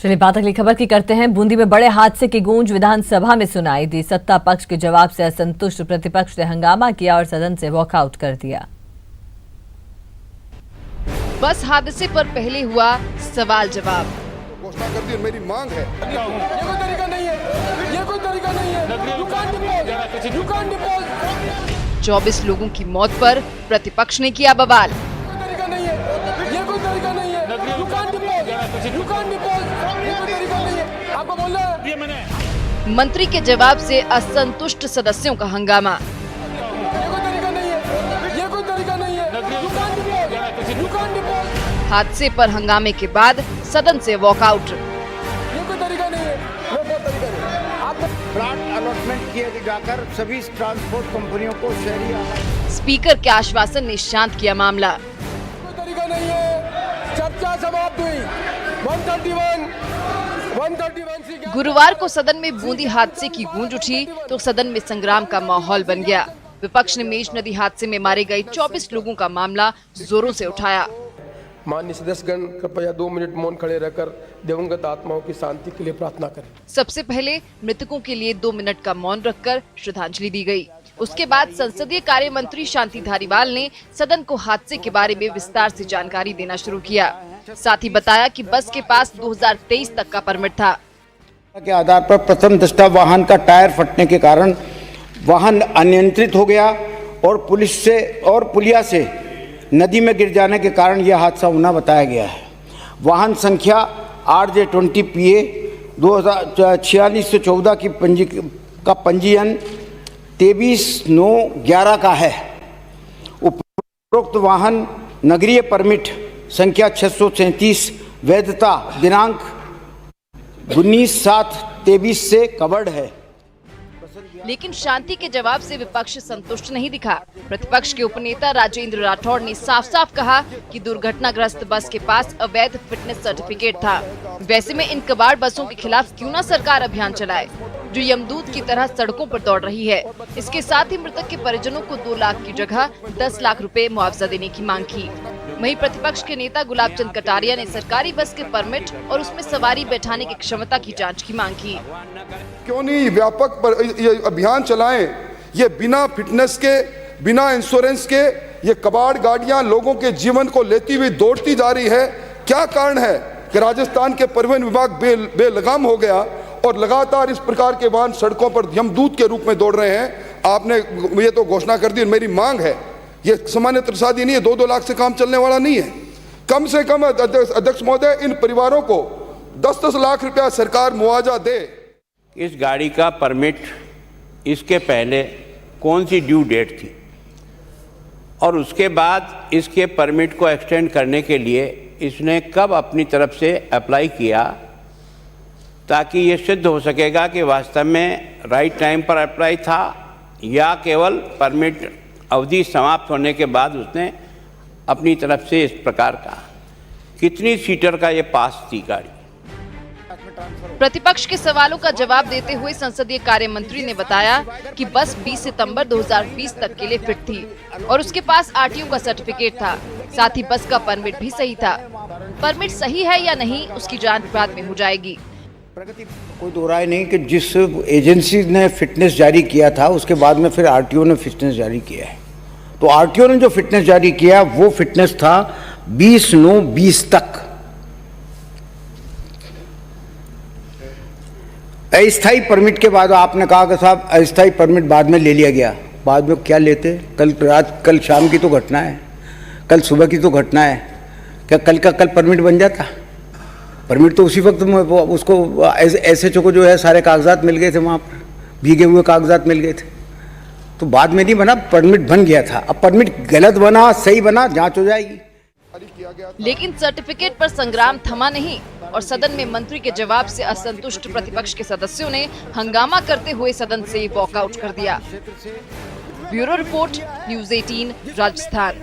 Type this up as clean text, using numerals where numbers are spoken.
चलिए बात अगली खबर की करते हैं। बूंदी में बड़े हादसे की गूंज विधानसभा में सुनाई दी। सत्ता पक्ष के जवाब से असंतुष्ट प्रतिपक्ष ने हंगामा किया और सदन से वॉकआउट कर दिया। बस हादसे पर पहले हुआ सवाल जवाब। घोषणा कर दी, मेरी मांग है। ये कोई तरीका नहीं है, ये कोई तरीका नहीं है। You can't depose, you can't depose। 24 लोगों की मौत पर प्रतिपक्ष ने किया बवाल। कोई तरीका नहीं है, ये कोई तरीका नहीं है। You can't depose, you can't depose। ये कोई तरीका नहीं है, आपको बोलना है। मंत्री के जवाब से असंतुष्ट सदस्यों का हंगामा। ये कोई तरीका नहीं है, ये कोई तरीका नहीं है। You can't depose, you can't depose। हादसे पर हंगामे के बाद सदन से वॉकआउट। ये कोई तरीका नहीं है, वो बहुत तरीका नहीं है। आप प्लाट अलॉटमेंट किए जाकर सभी ट्रांसपोर्ट कंपनियों को शहरी स्पीकर के आश्वासन ने शांत किया मामला। कोई तरीका नहीं है। चर्चा समाप्त हुई। 131 सी गुरुवार को सदन में बूंदी हादसे की गूंज उठी तो सदन में संग्राम का माहौल बन गया। विपक्ष ने मेज नदी हादसे में मारे गए 24 लोगों का मामला जोरों से उठाया। माननीय सदस्यगण कृपया 2 मिनट मौन खड़े रहकर दिवंगत आत्माओं की शांति के लिए प्रार्थना करें। सबसे पहले मृतकों के लिए 2 मिनट का मौन रखकर श्रद्धांजलि दी गई। उसके बाद संसदीय कार्य मंत्री शांति धारीवाल ने सदन को हादसे के बारे में विस्तार से जानकारी देना शुरू किया। साथ ही बताया कि बस के पास 2023 तक का परमिट था। के आधार पर प्रथम दृष्टया वाहन का टायर फटने के कारण वाहन अनियंत्रित हो गया और पुलिया से नदी में गिर जाने के कारण यह हादसा होना बताया गया है। वाहन संख्या RJ20 PA 4614 की पंजीयन 23/9/11 का है। उपरोक्त वाहन नगरीय परमिट संख्या 637 वैधता दिनांक 19/7/23 से कवर्ड है। लेकिन शांति के जवाब से विपक्ष संतुष्ट नहीं दिखा। प्रतिपक्ष के उपनेता राजेंद्र राठौड़ ने साफ साफ कहा कि दुर्घटनाग्रस्त बस के पास अवैध फिटनेस सर्टिफिकेट था। वैसे में इन कबाड़ बसों के खिलाफ क्यों न सरकार अभियान चलाए जो यमदूत की तरह सड़कों पर दौड़ रही है। इसके साथ ही मृतक के परिजनों को 2 लाख की जगह 10 लाख रुपए मुआवजा देने की मांग की। वहीं प्रतिपक्ष के नेता गुलाब चंद कटारिया ने सरकारी बस के परमिट और उसमें सवारी बैठाने की क्षमता की जांच की मांग की। क्यों नहीं व्यापक ये अभियान चलाएं? ये बिना फिटनेस के, बिना इंश्योरेंस के ये कबाड़ गाड़ियां लोगों के जीवन को लेती हुई दौड़ती जा रही है। क्या कारण है कि राजस्थान के परिवहन विभाग बेलगाम हो गया और लगातार इस प्रकार के वाहन सड़कों पर यमदूत के रूप में दौड़ रहे हैं? आपने ये तो घोषणा कर दी, मेरी मांग है, ये सामान्य त्रसादी नहीं है, 2-2 लाख से काम चलने वाला नहीं है। कम से कम अध्यक्ष महोदय इन परिवारों को 10-10 लाख रुपया सरकार मुआवजा दे। इस गाड़ी का परमिट इसके पहले कौन सी ड्यू डेट थी और उसके बाद इसके परमिट को एक्सटेंड करने के लिए इसने कब अपनी तरफ से अप्लाई किया, ताकि ये सिद्ध हो सकेगा कि वास्तव में राइट टाइम पर अप्लाई था या केवल परमिट अवधि समाप्त होने के बाद उसने अपनी तरफ से इस प्रकार का। कितनी सीटर का ये पास थी गाड़ी? प्रतिपक्ष के सवालों का जवाब देते हुए संसदीय कार्य मंत्री ने बताया कि बस 20 सितंबर 2020 तक के लिए फिट थी और उसके पास RTO का सर्टिफिकेट था। साथ ही बस का परमिट भी सही था। परमिट सही है या नहीं उसकी जांच बाद में हो जाएगी। कोई दो राय नहीं कि जिस एजेंसी ने फिटनेस जारी किया था उसके बाद में फिर RTO ने फिटनेस जारी किया है। तो RTO ने जो फिटनेस जारी किया वो फिटनेस था 20/9/20 तक। अस्थायी परमिट के बाद आपने कहा कि साहब अस्थायी परमिट बाद में ले लिया गया। बाद में क्या लेते? कल शाम की तो घटना है, कल सुबह की तो घटना है। क्या कल का कल परमिट बन जाता? परमिट तो उसी वक्त उसको SHO को जो है सारे कागजात मिल गए थे, वहाँ पर भीगे हुए कागजात मिल गए थे। तो बाद में नहीं बना, परमिट बन गया था। अब परमिट गलत बना सही बना, जांच हो जाएगी। लेकिन सर्टिफिकेट पर संग्राम थमा नहीं और सदन में मंत्री के जवाब से असंतुष्ट प्रतिपक्ष के सदस्यों ने हंगामा करते हुए सदन से वॉकआउट कर दिया। Bureau report, news 18 Rajasthan.